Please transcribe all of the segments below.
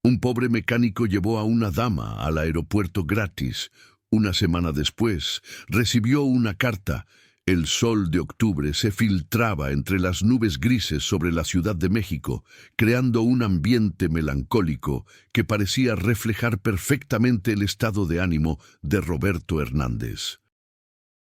Un pobre mecánico llevó a una dama al aeropuerto gratis. Una semana después, recibió una carta. El sol de octubre se filtraba entre las nubes grises sobre la Ciudad de México, creando un ambiente melancólico que parecía reflejar perfectamente el estado de ánimo de Roberto Hernández.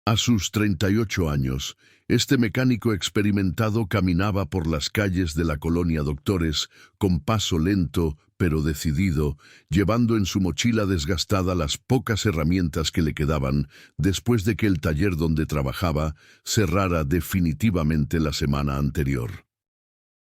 A sus 38 años, este mecánico experimentado caminaba por las calles de la colonia Doctores con paso lento pero decidido, llevando en su mochila desgastada las pocas herramientas que le quedaban después de que el taller donde trabajaba cerrara definitivamente la semana anterior.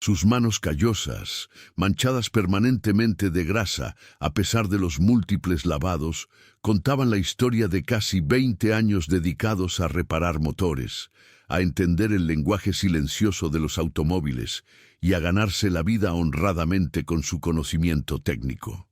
Sus manos callosas, manchadas permanentemente de grasa a pesar de los múltiples lavados, contaban la historia de casi 20 años dedicados a reparar motores, a entender el lenguaje silencioso de los automóviles y a ganarse la vida honradamente con su conocimiento técnico.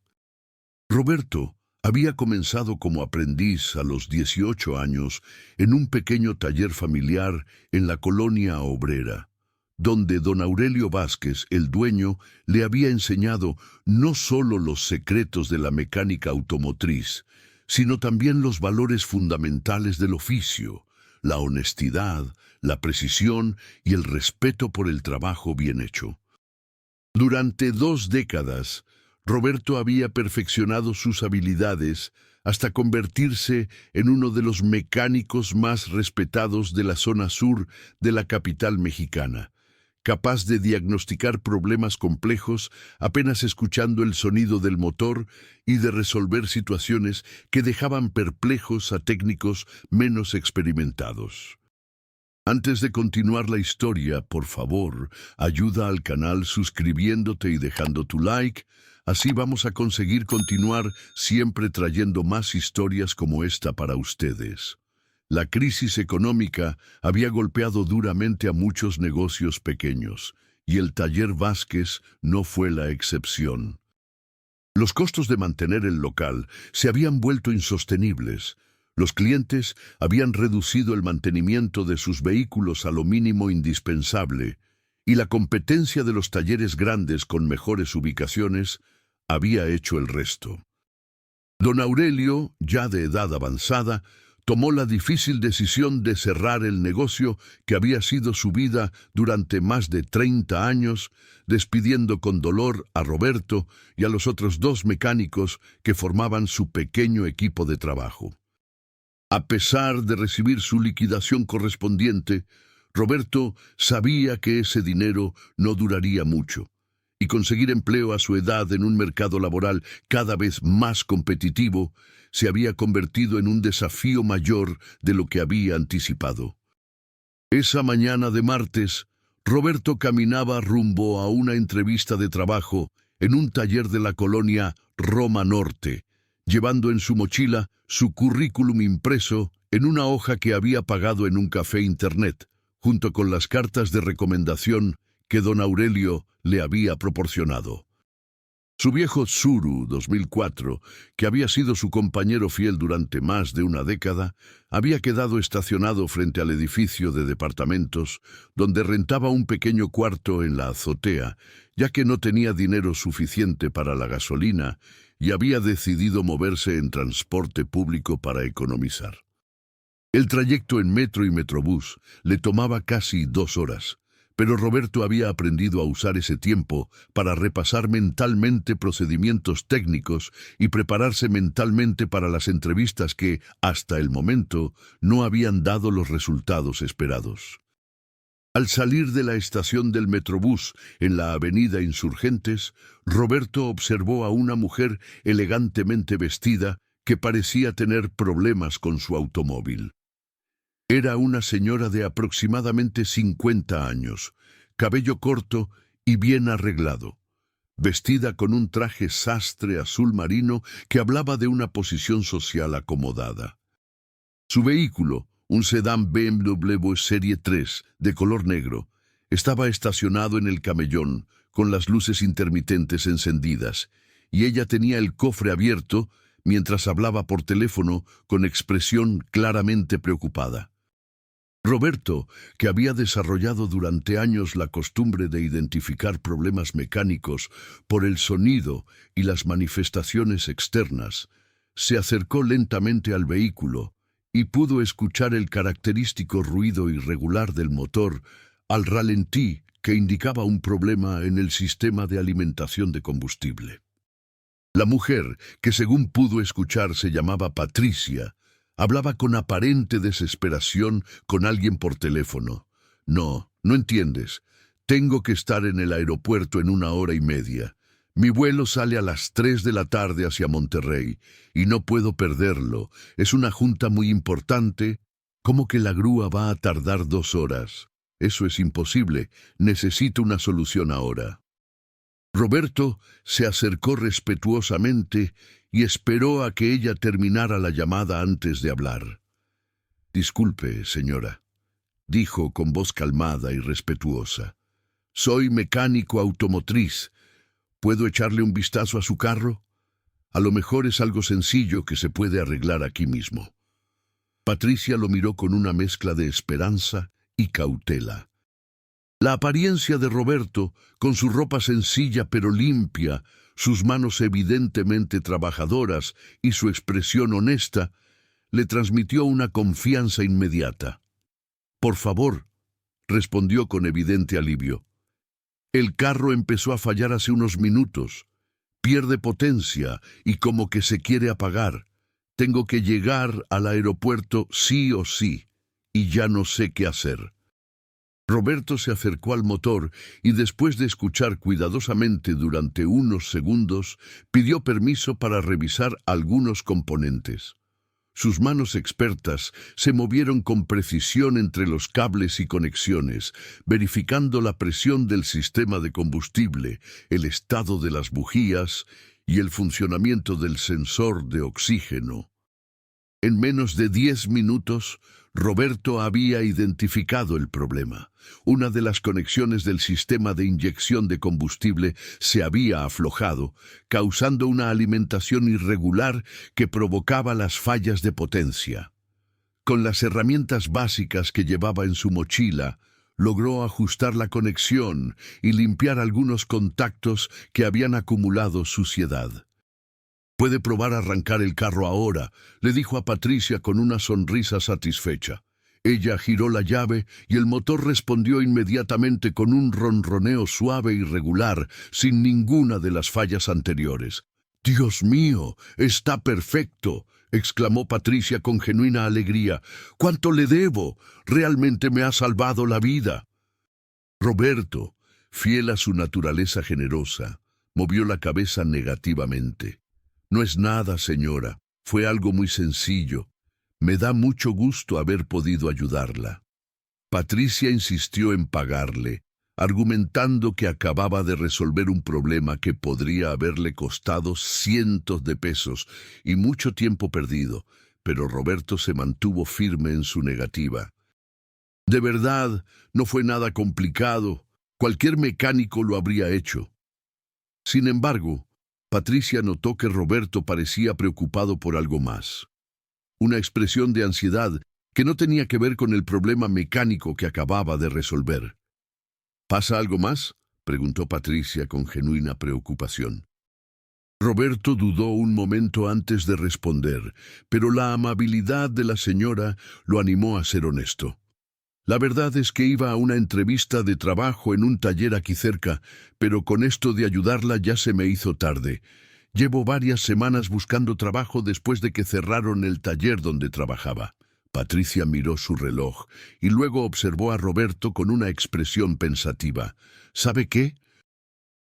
Roberto había comenzado como aprendiz a los 18 años en un pequeño taller familiar en la colonia obrera, donde don Aurelio Vázquez, el dueño, le había enseñado no solo los secretos de la mecánica automotriz, sino también los valores fundamentales del oficio, la honestidad, la precisión y el respeto por el trabajo bien hecho. Durante 2 décadas, Roberto había perfeccionado sus habilidades hasta convertirse en uno de los mecánicos más respetados de la zona sur de la capital mexicana, capaz de diagnosticar problemas complejos apenas escuchando el sonido del motor y de resolver situaciones que dejaban perplejos a técnicos menos experimentados. Antes de continuar la historia, por favor, ayuda al canal suscribiéndote y dejando tu like. Así vamos a conseguir continuar siempre trayendo más historias como esta para ustedes. La crisis económica había golpeado duramente a muchos negocios pequeños, y el taller Vázquez no fue la excepción. Los costos de mantener el local se habían vuelto insostenibles. Los clientes habían reducido el mantenimiento de sus vehículos a lo mínimo indispensable, y la competencia de los talleres grandes con mejores ubicaciones había hecho el resto. Don Aurelio, ya de edad avanzada, tomó la difícil decisión de cerrar el negocio que había sido su vida durante más de 30 años, despidiendo con dolor a Roberto y a los otros 2 mecánicos que formaban su pequeño equipo de trabajo. A pesar de recibir su liquidación correspondiente, Roberto sabía que ese dinero no duraría mucho, y conseguir empleo a su edad en un mercado laboral cada vez más competitivo se había convertido en un desafío mayor de lo que había anticipado. Esa mañana de martes, Roberto caminaba rumbo a una entrevista de trabajo en un taller de la colonia Roma Norte, llevando en su mochila su currículum impreso en una hoja que había pagado en un café internet, junto con las cartas de recomendación que don Aurelio le había proporcionado. Su viejo Tsuru 2004, que había sido su compañero fiel durante más de una década, había quedado estacionado frente al edificio de departamentos, donde rentaba un pequeño cuarto en la azotea, ya que no tenía dinero suficiente para la gasolina y había decidido moverse en transporte público para economizar. El trayecto en metro y metrobús le tomaba casi 2 horas, pero Roberto había aprendido a usar ese tiempo para repasar mentalmente procedimientos técnicos y prepararse mentalmente para las entrevistas que, hasta el momento, no habían dado los resultados esperados. Al salir de la estación del Metrobús en la avenida Insurgentes, Roberto observó a una mujer elegantemente vestida que parecía tener problemas con su automóvil. Era una señora de aproximadamente 50 años, cabello corto y bien arreglado, vestida con un traje sastre azul marino que hablaba de una posición social acomodada. Su vehículo, un sedán BMW Serie 3 de color negro, estaba estacionado en el camellón, con las luces intermitentes encendidas, y ella tenía el cofre abierto mientras hablaba por teléfono con expresión claramente preocupada. Roberto, que había desarrollado durante años la costumbre de identificar problemas mecánicos por el sonido y las manifestaciones externas, se acercó lentamente al vehículo y pudo escuchar el característico ruido irregular del motor al ralentí que indicaba un problema en el sistema de alimentación de combustible. La mujer, que según pudo escuchar se llamaba Patricia, hablaba con aparente desesperación con alguien por teléfono. No, no entiendes. Tengo que estar en el aeropuerto en 1 hora y media. Mi vuelo sale a las 3 de la tarde hacia Monterrey y no puedo perderlo. Es una junta muy importante. ¿Cómo que la grúa va a tardar 2 horas? Eso es imposible. Necesito una solución ahora. Roberto se acercó respetuosamente y esperó a que ella terminara la llamada antes de hablar. «Disculpe, señora», dijo con voz calmada y respetuosa. «Soy mecánico automotriz. ¿Puedo echarle un vistazo a su carro? A lo mejor es algo sencillo que se puede arreglar aquí mismo». Patricia lo miró con una mezcla de esperanza y cautela. La apariencia de Roberto, con su ropa sencilla pero limpia, sus manos evidentemente trabajadoras y su expresión honesta, le transmitió una confianza inmediata. «Por favor», respondió con evidente alivio. «El carro empezó a fallar hace unos minutos. Pierde potencia y como que se quiere apagar. Tengo que llegar al aeropuerto sí o sí, y ya no sé qué hacer». Roberto se acercó al motor y después de escuchar cuidadosamente durante unos segundos, pidió permiso para revisar algunos componentes. Sus manos expertas se movieron con precisión entre los cables y conexiones, verificando la presión del sistema de combustible, el estado de las bujías y el funcionamiento del sensor de oxígeno. En menos de 10 minutos, Roberto había identificado el problema. Una de las conexiones del sistema de inyección de combustible se había aflojado, causando una alimentación irregular que provocaba las fallas de potencia. Con las herramientas básicas que llevaba en su mochila, logró ajustar la conexión y limpiar algunos contactos que habían acumulado suciedad. «Puede probar a arrancar el carro ahora», le dijo a Patricia con una sonrisa satisfecha. Ella giró la llave y el motor respondió inmediatamente con un ronroneo suave y regular, sin ninguna de las fallas anteriores. «¡Dios mío! ¡Está perfecto!», exclamó Patricia con genuina alegría. «¿Cuánto le debo? Realmente me ha salvado la vida». Roberto, fiel a su naturaleza generosa, movió la cabeza negativamente. «No es nada, señora. Fue algo muy sencillo. Me da mucho gusto haber podido ayudarla». Patricia insistió en pagarle, argumentando que acababa de resolver un problema que podría haberle costado cientos de pesos y mucho tiempo perdido, pero Roberto se mantuvo firme en su negativa. «De verdad, no fue nada complicado. Cualquier mecánico lo habría hecho». Sin embargo, Patricia notó que Roberto parecía preocupado por algo más. Una expresión de ansiedad que no tenía que ver con el problema mecánico que acababa de resolver. «¿Pasa algo más?», preguntó Patricia con genuina preocupación. Roberto dudó un momento antes de responder, pero la amabilidad de la señora lo animó a ser honesto. «La verdad es que iba a una entrevista de trabajo en un taller aquí cerca, pero con esto de ayudarla ya se me hizo tarde. Llevo varias semanas buscando trabajo después de que cerraron el taller donde trabajaba». Patricia miró su reloj y luego observó a Roberto con una expresión pensativa. «¿Sabe qué?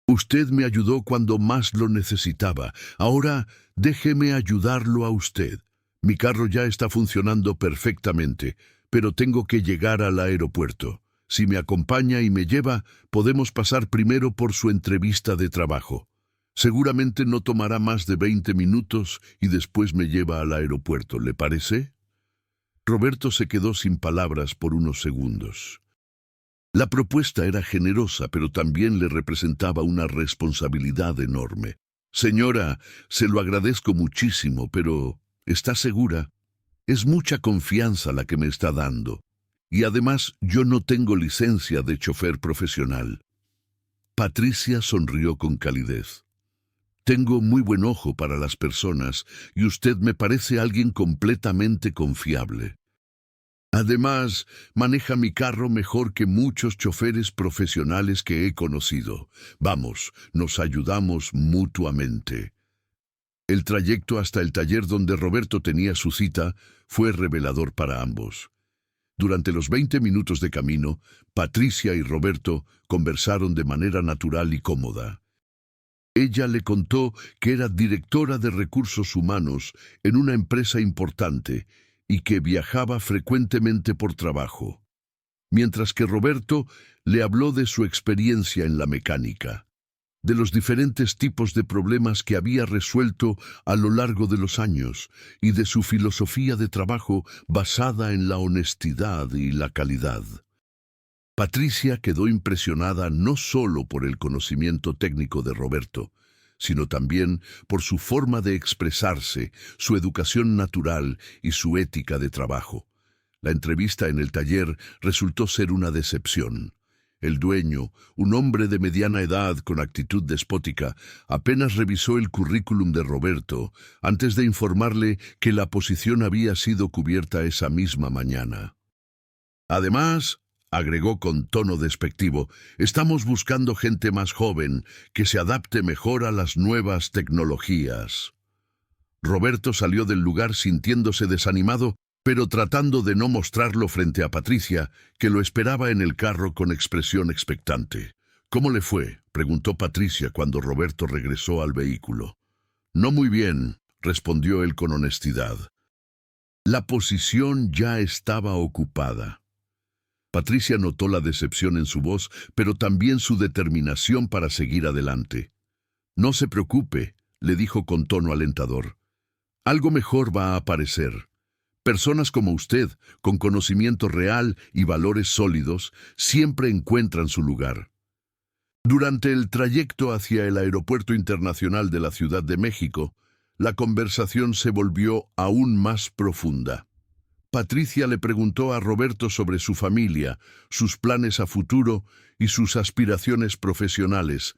Usted me ayudó cuando más lo necesitaba. Ahora déjeme ayudarlo a usted. Mi carro ya está funcionando perfectamente, pero tengo que llegar al aeropuerto. Si me acompaña y me lleva, podemos pasar primero por su entrevista de trabajo. Seguramente no tomará más de 20 minutos y después me lleva al aeropuerto. ¿Le parece?» Roberto se quedó sin palabras por unos segundos. La propuesta era generosa, pero también le representaba una responsabilidad enorme. «Señora, se lo agradezco muchísimo, pero ¿está segura? Es mucha confianza la que me está dando. Y además, yo no tengo licencia de chofer profesional. Patricia sonrió con calidez. Tengo muy buen ojo para las personas y usted me parece alguien completamente confiable. Además, maneja mi carro mejor que muchos choferes profesionales que he conocido. Vamos, nos ayudamos mutuamente. El trayecto hasta el taller donde Roberto tenía su cita fue revelador para ambos. Durante los 20 minutos de camino, Patricia y Roberto conversaron de manera natural y cómoda. Ella le contó que era directora de recursos humanos en una empresa importante y que viajaba frecuentemente por trabajo, mientras que Roberto le habló de su experiencia en la mecánica, de los diferentes tipos de problemas que había resuelto a lo largo de los años y de su filosofía de trabajo basada en la honestidad y la calidad. Patricia quedó impresionada no solo por el conocimiento técnico de Roberto, sino también por su forma de expresarse, su educación natural y su ética de trabajo. La entrevista en el taller resultó ser una decepción. El dueño, un hombre de mediana edad con actitud despótica, apenas revisó el currículum de Roberto antes de informarle que la posición había sido cubierta esa misma mañana. Además, agregó con tono despectivo, estamos buscando gente más joven que se adapte mejor a las nuevas tecnologías. Roberto salió del lugar sintiéndose desanimado, pero tratando de no mostrarlo frente a Patricia, que lo esperaba en el carro con expresión expectante. ¿Cómo le fue?, preguntó Patricia cuando Roberto regresó al vehículo. No muy bien, respondió él con honestidad. La posición ya estaba ocupada. Patricia notó la decepción en su voz, pero también su determinación para seguir adelante. No se preocupe, le dijo con tono alentador. Algo mejor va a aparecer. Personas como usted, con conocimiento real y valores sólidos, siempre encuentran su lugar. Durante el trayecto hacia el Aeropuerto Internacional de la Ciudad de México, la conversación se volvió aún más profunda. Patricia le preguntó a Roberto sobre su familia, sus planes a futuro y sus aspiraciones profesionales,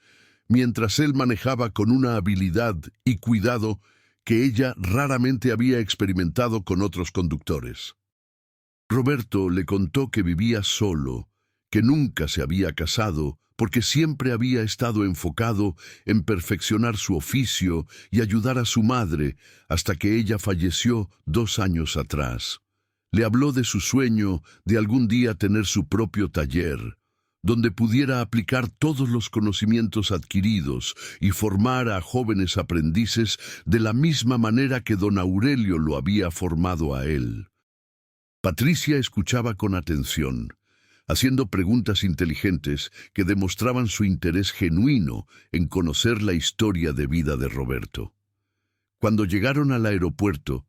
mientras él manejaba con una habilidad y cuidado que ella raramente había experimentado con otros conductores. Roberto le contó que vivía solo, que nunca se había casado, porque siempre había estado enfocado en perfeccionar su oficio y ayudar a su madre hasta que ella falleció 2 años atrás. Le habló de su sueño de algún día tener su propio taller, donde pudiera aplicar todos los conocimientos adquiridos y formar a jóvenes aprendices de la misma manera que don Aurelio lo había formado a él. Patricia escuchaba con atención, haciendo preguntas inteligentes que demostraban su interés genuino en conocer la historia de vida de Roberto. Cuando llegaron al aeropuerto,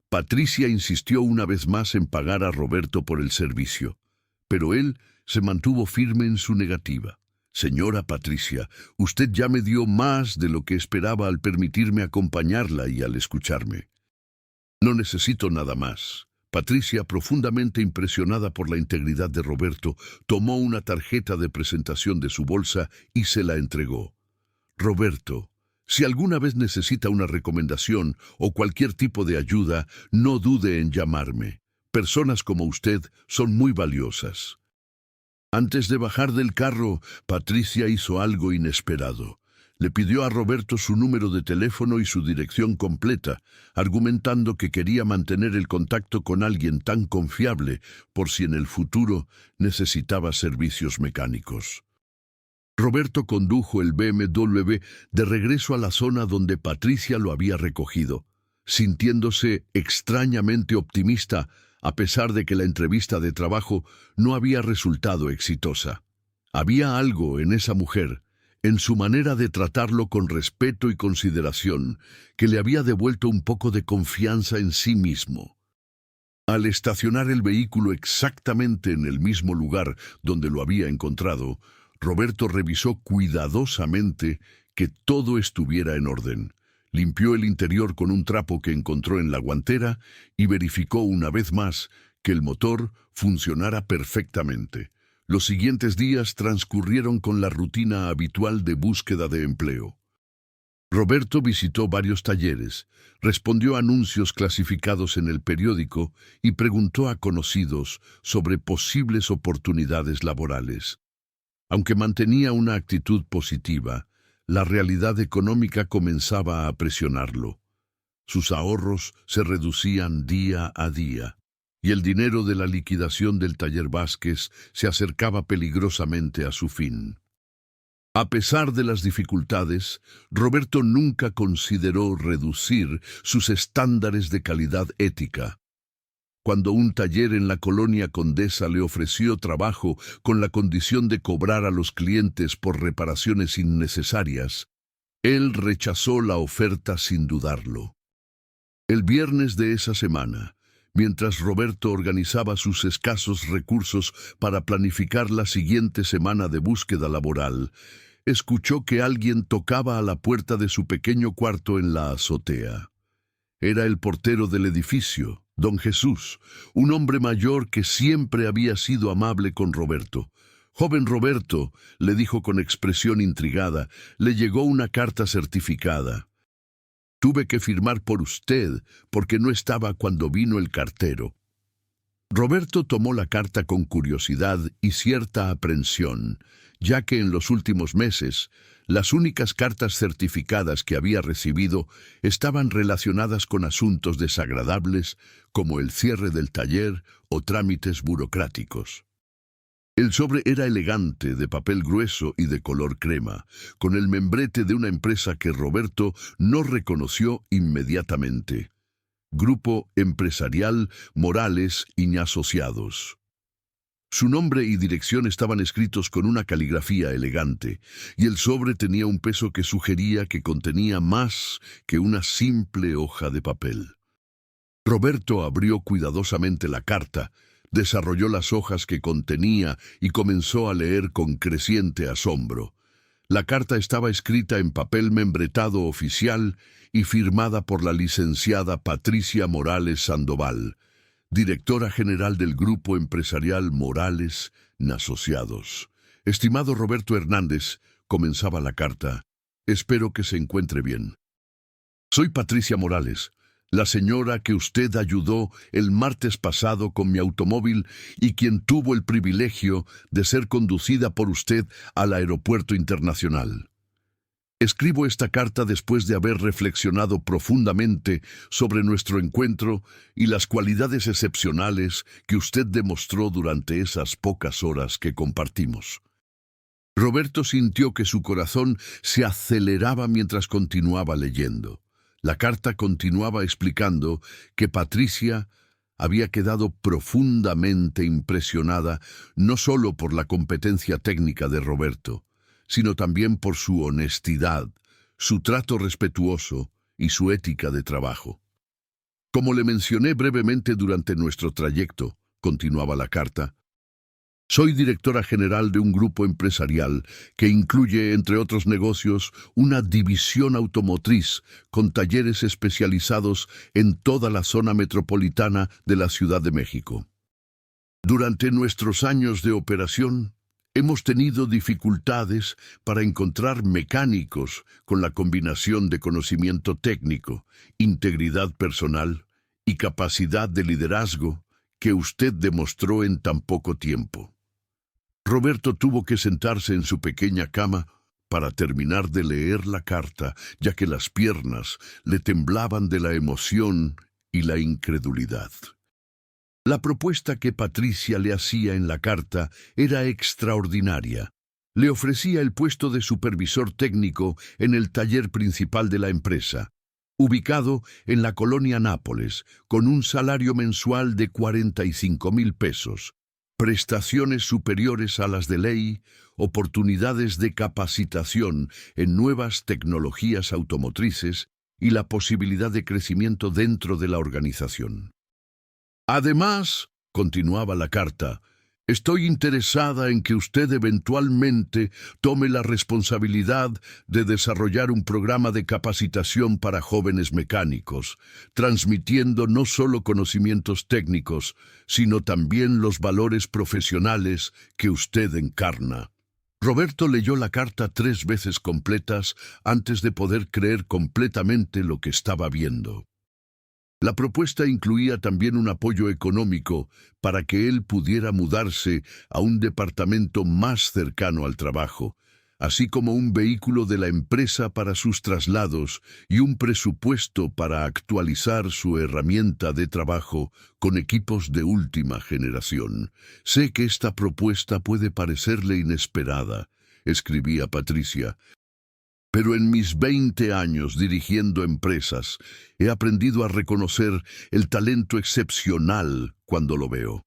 Patricia insistió una vez más en pagar a Roberto por el servicio, pero él se mantuvo firme en su negativa. Señora Patricia, usted ya me dio más de lo que esperaba al permitirme acompañarla y al escucharme. No necesito nada más. Patricia, profundamente impresionada por la integridad de Roberto, tomó una tarjeta de presentación de su bolsa y se la entregó. Roberto, si alguna vez necesita una recomendación o cualquier tipo de ayuda, no dude en llamarme. Personas como usted son muy valiosas. Antes de bajar del carro, Patricia hizo algo inesperado. Le pidió a Roberto su número de teléfono y su dirección completa, argumentando que quería mantener el contacto con alguien tan confiable por si en el futuro necesitaba servicios mecánicos. Roberto condujo el BMW de regreso a la zona donde Patricia lo había recogido, sintiéndose extrañamente optimista a pesar de que la entrevista de trabajo no había resultado exitosa. Había algo en esa mujer, en su manera de tratarlo con respeto y consideración, que le había devuelto un poco de confianza en sí mismo. Al estacionar el vehículo exactamente en el mismo lugar donde lo había encontrado, Roberto revisó cuidadosamente que todo estuviera en orden. Limpió el interior con un trapo que encontró en la guantera y verificó una vez más que el motor funcionara perfectamente. Los siguientes días transcurrieron con la rutina habitual de búsqueda de empleo. Roberto visitó varios talleres, respondió a anuncios clasificados en el periódico y preguntó a conocidos sobre posibles oportunidades laborales. Aunque mantenía una actitud positiva, la realidad económica comenzaba a presionarlo. Sus ahorros se reducían día a día, y el dinero de la liquidación del taller Vázquez se acercaba peligrosamente a su fin. A pesar de las dificultades, Roberto nunca consideró reducir sus estándares de calidad ética. Cuando un taller en la colonia Condesa le ofreció trabajo con la condición de cobrar a los clientes por reparaciones innecesarias, él rechazó la oferta sin dudarlo. El viernes de esa semana, mientras Roberto organizaba sus escasos recursos para planificar la siguiente semana de búsqueda laboral, escuchó que alguien tocaba a la puerta de su pequeño cuarto en la azotea. Era el portero del edificio, don Jesús, un hombre mayor que siempre había sido amable con Roberto. «Joven Roberto», le dijo con expresión intrigada, «le llegó una carta certificada. Tuve que firmar por usted porque no estaba cuando vino el cartero». Roberto tomó la carta con curiosidad y cierta aprensión, ya que en los últimos meses las únicas cartas certificadas que había recibido estaban relacionadas con asuntos desagradables como el cierre del taller o trámites burocráticos. El sobre era elegante, de papel grueso y de color crema, con el membrete de una empresa que Roberto no reconoció inmediatamente. Grupo Empresarial Morales y Asociados. Su nombre y dirección estaban escritos con una caligrafía elegante, y el sobre tenía un peso que sugería que contenía más que una simple hoja de papel. Roberto abrió cuidadosamente la carta, desarrolló las hojas que contenía y comenzó a leer con creciente asombro. La carta estaba escrita en papel membretado oficial y firmada por la licenciada Patricia Morales Sandoval, directora general del Grupo Empresarial Morales Asociados. «Estimado Roberto Hernández», comenzaba la carta, «espero que se encuentre bien. Soy Patricia Morales, la señora que usted ayudó el martes pasado con mi automóvil y quien tuvo el privilegio de ser conducida por usted al aeropuerto internacional. Escribo esta carta después de haber reflexionado profundamente sobre nuestro encuentro y las cualidades excepcionales que usted demostró durante esas pocas horas que compartimos». Roberto sintió que su corazón se aceleraba mientras continuaba leyendo. La carta continuaba explicando que Patricia había quedado profundamente impresionada no solo por la competencia técnica de Roberto, sino también por su honestidad, su trato respetuoso y su ética de trabajo. «Como le mencioné brevemente durante nuestro trayecto», continuaba la carta, «soy directora general de un grupo empresarial que incluye, entre otros negocios, una división automotriz con talleres especializados en toda la zona metropolitana de la Ciudad de México. Durante nuestros años de operación, hemos tenido dificultades para encontrar mecánicos con la combinación de conocimiento técnico, integridad personal y capacidad de liderazgo que usted demostró en tan poco tiempo». Roberto tuvo que sentarse en su pequeña cama para terminar de leer la carta, ya que las piernas le temblaban de la emoción y la incredulidad. La propuesta que Patricia le hacía en la carta era extraordinaria. Le ofrecía el puesto de supervisor técnico en el taller principal de la empresa, ubicado en la colonia Nápoles, con un salario mensual de 45,000 pesos, prestaciones superiores a las de ley, oportunidades de capacitación en nuevas tecnologías automotrices y la posibilidad de crecimiento dentro de la organización. Además, continuaba la carta, Estoy interesada en que usted eventualmente tome la responsabilidad de desarrollar un programa de capacitación para jóvenes mecánicos, transmitiendo no solo conocimientos técnicos, sino también los valores profesionales que usted encarna. Roberto leyó la carta 3 veces completas antes de poder creer completamente lo que estaba viendo. La propuesta incluía también un apoyo económico para que él pudiera mudarse a un departamento más cercano al trabajo, así como un vehículo de la empresa para sus traslados y un presupuesto para actualizar su herramienta de trabajo con equipos de última generación. Sé que esta propuesta puede parecerle inesperada, escribía Patricia, pero en mis 20 años dirigiendo empresas, he aprendido a reconocer el talento excepcional cuando lo veo.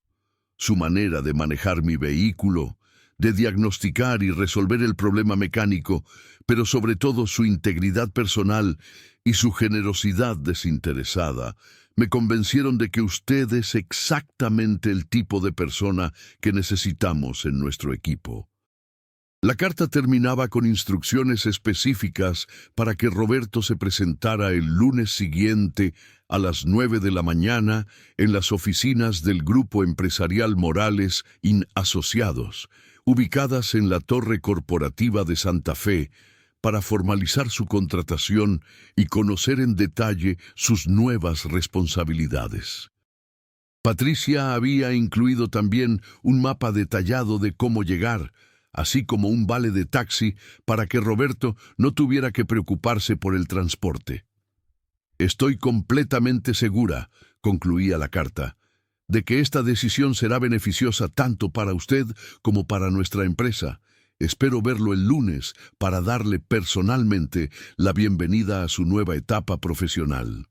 Su manera de manejar mi vehículo, de diagnosticar y resolver el problema mecánico, pero sobre todo su integridad personal y su generosidad desinteresada, me convencieron de que usted es exactamente el tipo de persona que necesitamos en nuestro equipo. La carta terminaba con instrucciones específicas para que Roberto se presentara el lunes siguiente a las 9 de la mañana en las oficinas del Grupo Empresarial Morales Asociados, ubicadas en la Torre Corporativa de Santa Fe, para formalizar su contratación y conocer en detalle sus nuevas responsabilidades. Patricia había incluido también un mapa detallado de cómo llegar, así como un vale de taxi para que Roberto no tuviera que preocuparse por el transporte. Estoy completamente segura, concluía la carta, de que esta decisión será beneficiosa tanto para usted como para nuestra empresa. Espero verlo el lunes para darle personalmente la bienvenida a su nueva etapa profesional.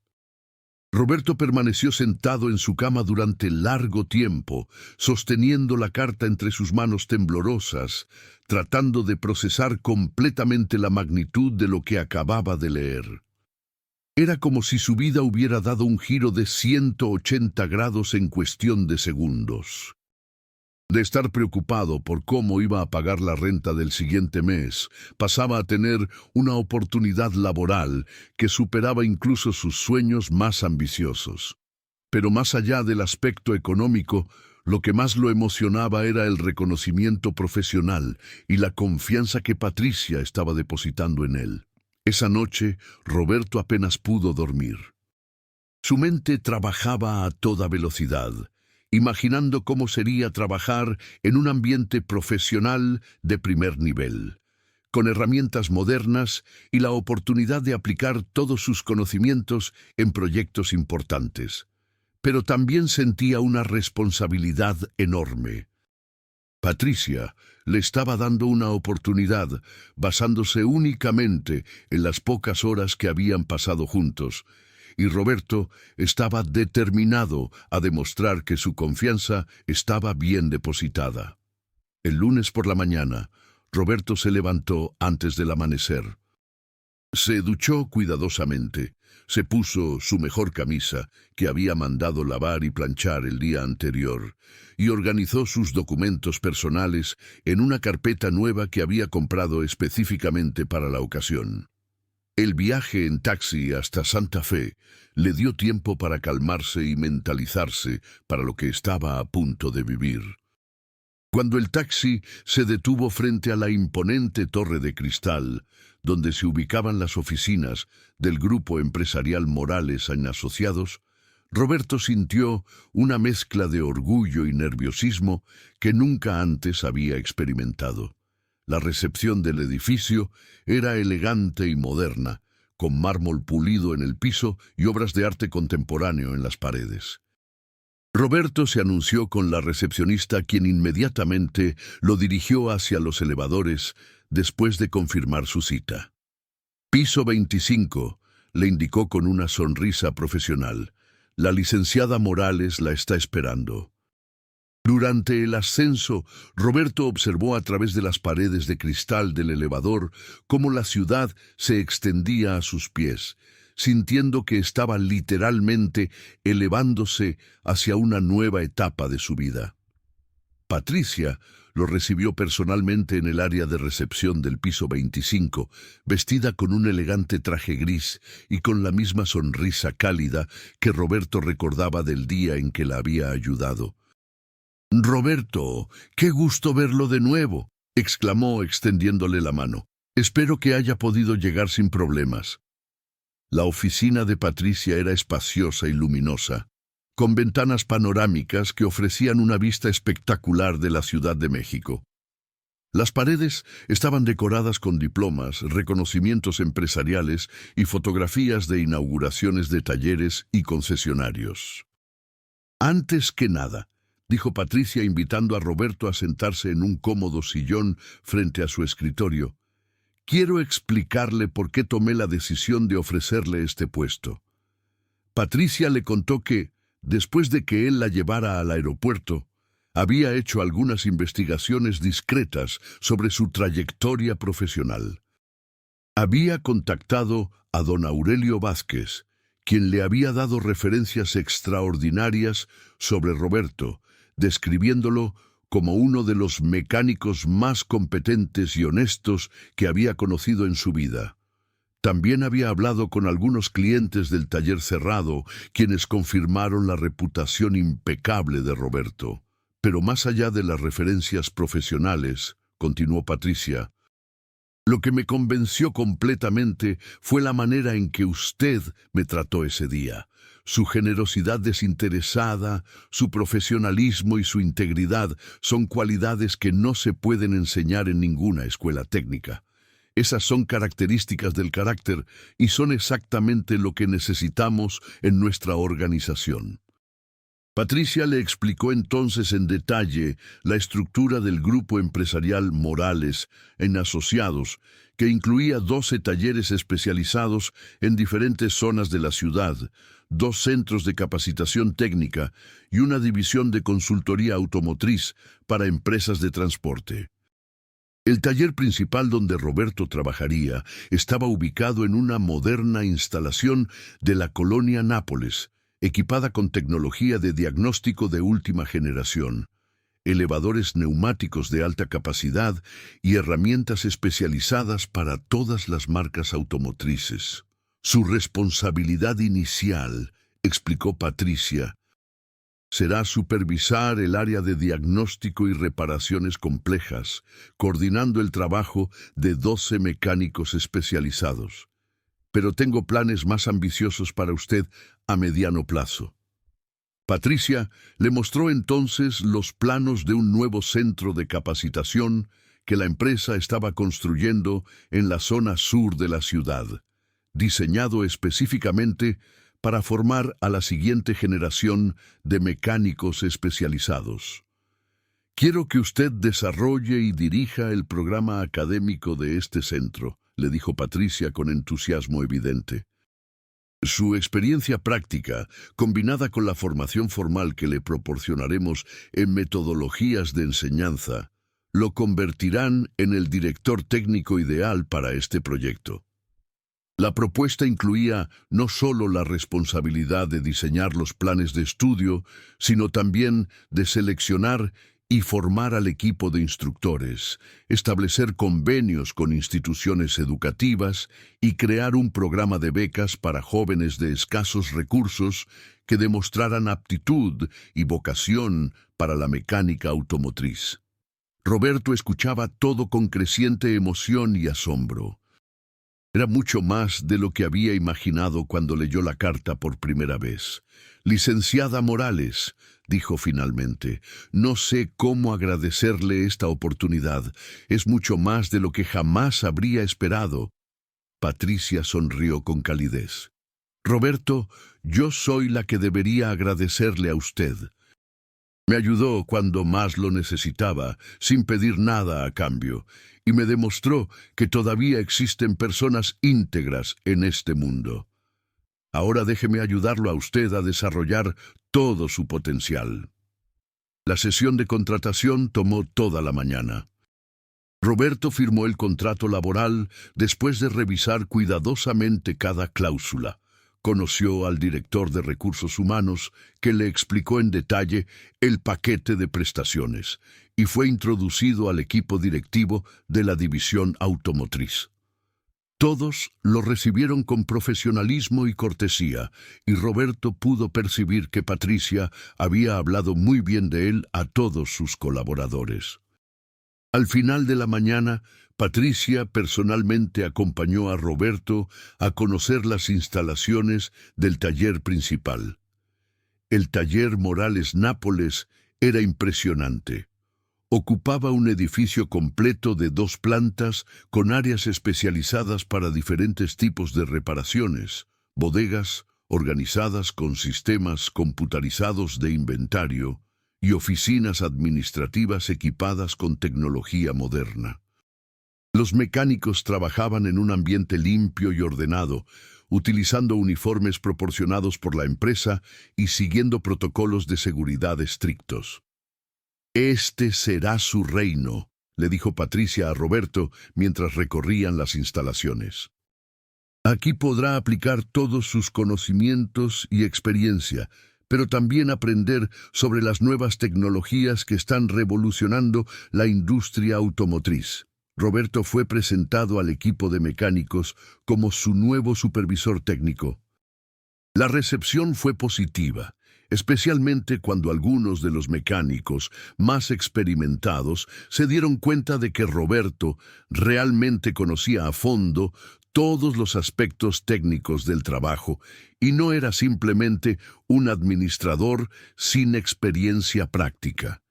Roberto permaneció sentado en su cama durante largo tiempo, sosteniendo la carta entre sus manos temblorosas, tratando de procesar completamente la magnitud de lo que acababa de leer. Era como si su vida hubiera dado un giro de 180 grados en cuestión de segundos. De estar preocupado por cómo iba a pagar la renta del siguiente mes, pasaba a tener una oportunidad laboral que superaba incluso sus sueños más ambiciosos. Pero más allá del aspecto económico, lo que más lo emocionaba era el reconocimiento profesional y la confianza que Patricia estaba depositando en él. Esa noche, Roberto apenas pudo dormir. Su mente trabajaba a toda velocidad, imaginando cómo sería trabajar en un ambiente profesional de primer nivel, con herramientas modernas y la oportunidad de aplicar todos sus conocimientos en proyectos importantes. Pero también sentía una responsabilidad enorme. Patricia le estaba dando una oportunidad, basándose únicamente en las pocas horas que habían pasado juntos, y Roberto estaba determinado a demostrar que su confianza estaba bien depositada. El lunes por la mañana, Roberto se levantó antes del amanecer. Se duchó cuidadosamente, se puso su mejor camisa, que había mandado lavar y planchar el día anterior, y organizó sus documentos personales en una carpeta nueva que había comprado específicamente para la ocasión. El viaje en taxi hasta Santa Fe le dio tiempo para calmarse y mentalizarse para lo que estaba a punto de vivir. Cuando el taxi se detuvo frente a la imponente torre de cristal, donde se ubicaban las oficinas del Grupo Empresarial Morales Asociados, Roberto sintió una mezcla de orgullo y nerviosismo que nunca antes había experimentado. La recepción del edificio era elegante y moderna, con mármol pulido en el piso y obras de arte contemporáneo en las paredes. Roberto se anunció con la recepcionista, quien inmediatamente lo dirigió hacia los elevadores después de confirmar su cita. Piso 25, le indicó con una sonrisa profesional. La licenciada Morales la está esperando. Durante el ascenso, Roberto observó a través de las paredes de cristal del elevador cómo la ciudad se extendía a sus pies, sintiendo que estaba literalmente elevándose hacia una nueva etapa de su vida. Patricia lo recibió personalmente en el área de recepción del piso 25, vestida con un elegante traje gris y con la misma sonrisa cálida que Roberto recordaba del día en que la había ayudado. «Roberto, qué gusto verlo de nuevo», exclamó extendiéndole la mano. «Espero que haya podido llegar sin problemas». La oficina de Patricia era espaciosa y luminosa, con ventanas panorámicas que ofrecían una vista espectacular de la Ciudad de México. Las paredes estaban decoradas con diplomas, reconocimientos empresariales y fotografías de inauguraciones de talleres y concesionarios. «Antes que nada», dijo Patricia invitando a Roberto a sentarse en un cómodo sillón frente a su escritorio, «quiero explicarle por qué tomé la decisión de ofrecerle este puesto». Patricia le contó que, después de que él la llevara al aeropuerto, había hecho algunas investigaciones discretas sobre su trayectoria profesional. Había contactado a don Aurelio Vázquez, quien le había dado referencias extraordinarias sobre Roberto, describiéndolo como uno de los mecánicos más competentes y honestos que había conocido en su vida. También había hablado con algunos clientes del taller cerrado, quienes confirmaron la reputación impecable de Roberto. Pero más allá de las referencias profesionales, continuó Patricia, lo que me convenció completamente fue la manera en que usted me trató ese día. Su generosidad desinteresada, su profesionalismo y su integridad son cualidades que no se pueden enseñar en ninguna escuela técnica. Esas son características del carácter y son exactamente lo que necesitamos en nuestra organización. Patricia le explicó entonces en detalle la estructura del grupo empresarial Morales en Asociados, que incluía 12 talleres especializados en diferentes zonas de la ciudad, 2 centros de capacitación técnica y una división de consultoría automotriz para empresas de transporte. El taller principal donde Roberto trabajaría estaba ubicado en una moderna instalación de la colonia Nápoles, equipada con tecnología de diagnóstico de última generación, elevadores neumáticos de alta capacidad y herramientas especializadas para todas las marcas automotrices. Su responsabilidad inicial, explicó Patricia, será supervisar el área de diagnóstico y reparaciones complejas, coordinando el trabajo de 12 mecánicos especializados. Pero tengo planes más ambiciosos para usted a mediano plazo. Patricia le mostró entonces los planos de un nuevo centro de capacitación que la empresa estaba construyendo en la zona sur de la ciudad, diseñado específicamente para formar a la siguiente generación de mecánicos especializados. Quiero que usted desarrolle y dirija el programa académico de este centro, le dijo Patricia con entusiasmo evidente. Su experiencia práctica, combinada con la formación formal que le proporcionaremos en metodologías de enseñanza, lo convertirán en el director técnico ideal para este proyecto. La propuesta incluía no solo la responsabilidad de diseñar los planes de estudio, sino también de seleccionar y formar al equipo de instructores, establecer convenios con instituciones educativas y crear un programa de becas para jóvenes de escasos recursos que demostraran aptitud y vocación para la mecánica automotriz. Roberto escuchaba todo con creciente emoción y asombro. Era mucho más de lo que había imaginado cuando leyó la carta por primera vez. «Licenciada Morales», dijo finalmente, «no sé cómo agradecerle esta oportunidad. Es mucho más de lo que jamás habría esperado». Patricia sonrió con calidez. «Roberto, yo soy la que debería agradecerle a usted. Me ayudó cuando más lo necesitaba, sin pedir nada a cambio, y me demostró que todavía existen personas íntegras en este mundo. Ahora déjeme ayudarlo a usted a desarrollar todo su potencial». La sesión de contratación tomó toda la mañana. Roberto firmó el contrato laboral después de revisar cuidadosamente cada cláusula, Conoció al director de recursos humanos, que le explicó en detalle el paquete de prestaciones y fue introducido al equipo directivo de la división automotriz. Todos lo recibieron con profesionalismo y cortesía, y Roberto pudo percibir que Patricia había hablado muy bien de él a todos sus colaboradores. Al final de la mañana, Patricia personalmente acompañó a Roberto a conocer las instalaciones del taller principal. El taller Morales Nápoles era impresionante. Ocupaba un edificio completo de 2 plantas con áreas especializadas para diferentes tipos de reparaciones, bodegas organizadas con sistemas computarizados de inventario y oficinas administrativas equipadas con tecnología moderna. Los mecánicos trabajaban en un ambiente limpio y ordenado, utilizando uniformes proporcionados por la empresa y siguiendo protocolos de seguridad estrictos. «Este será su reino», le dijo Patricia a Roberto mientras recorrían las instalaciones. «Aquí podrá aplicar todos sus conocimientos y experiencia, pero también aprender sobre las nuevas tecnologías que están revolucionando la industria automotriz». Roberto fue presentado al equipo de mecánicos como su nuevo supervisor técnico. La recepción fue positiva, especialmente cuando algunos de los mecánicos más experimentados se dieron cuenta de que Roberto realmente conocía a fondo todos los aspectos técnicos del trabajo y no era simplemente un administrador sin experiencia práctica.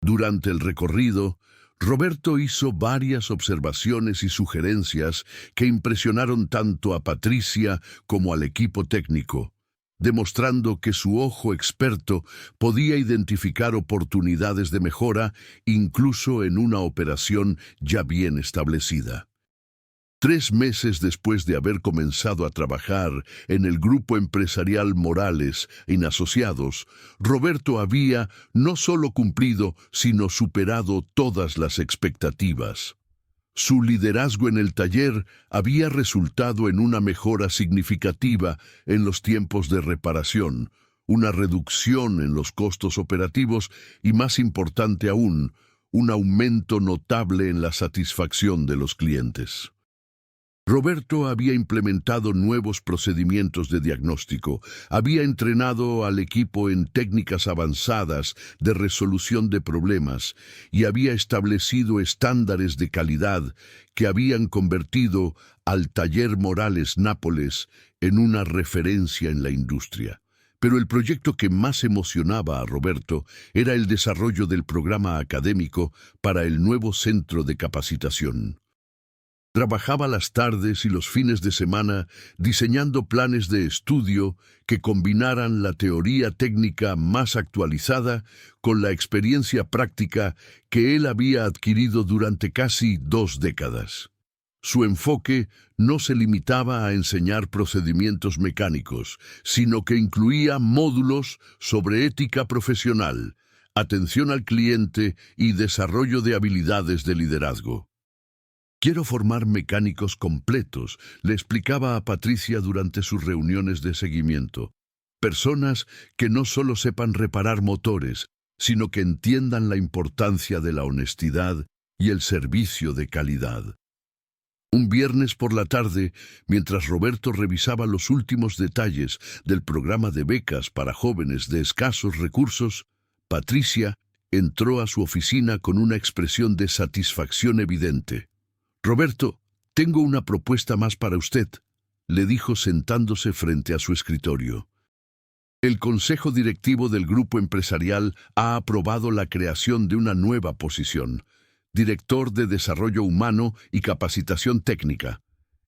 Durante el recorrido, Roberto hizo varias observaciones y sugerencias que impresionaron tanto a Patricia como al equipo técnico, demostrando que su ojo experto podía identificar oportunidades de mejora incluso en una operación ya bien establecida. 3 meses después de haber comenzado a trabajar en el grupo empresarial Morales y Asociados, Roberto había no solo cumplido, sino superado todas las expectativas. Su liderazgo en el taller había resultado en una mejora significativa en los tiempos de reparación, una reducción en los costos operativos y, más importante aún, un aumento notable en la satisfacción de los clientes. Roberto había implementado nuevos procedimientos de diagnóstico, había entrenado al equipo en técnicas avanzadas de resolución de problemas y había establecido estándares de calidad que habían convertido al taller Morales Nápoles en una referencia en la industria. Pero el proyecto que más emocionaba a Roberto era el desarrollo del programa académico para el nuevo centro de capacitación. Trabajaba las tardes y los fines de semana diseñando planes de estudio que combinaran la teoría técnica más actualizada con la experiencia práctica que él había adquirido durante casi 2 décadas. Su enfoque no se limitaba a enseñar procedimientos mecánicos, sino que incluía módulos sobre ética profesional, atención al cliente y desarrollo de habilidades de liderazgo. «Quiero formar mecánicos completos», le explicaba a Patricia durante sus reuniones de seguimiento. «Personas que no solo sepan reparar motores, sino que entiendan la importancia de la honestidad y el servicio de calidad». Un viernes por la tarde, mientras Roberto revisaba los últimos detalles del programa de becas para jóvenes de escasos recursos, Patricia entró a su oficina con una expresión de satisfacción evidente. «Roberto, tengo una propuesta más para usted», le dijo sentándose frente a su escritorio. «El Consejo Directivo del Grupo Empresarial ha aprobado la creación de una nueva posición, Director de Desarrollo Humano y Capacitación Técnica.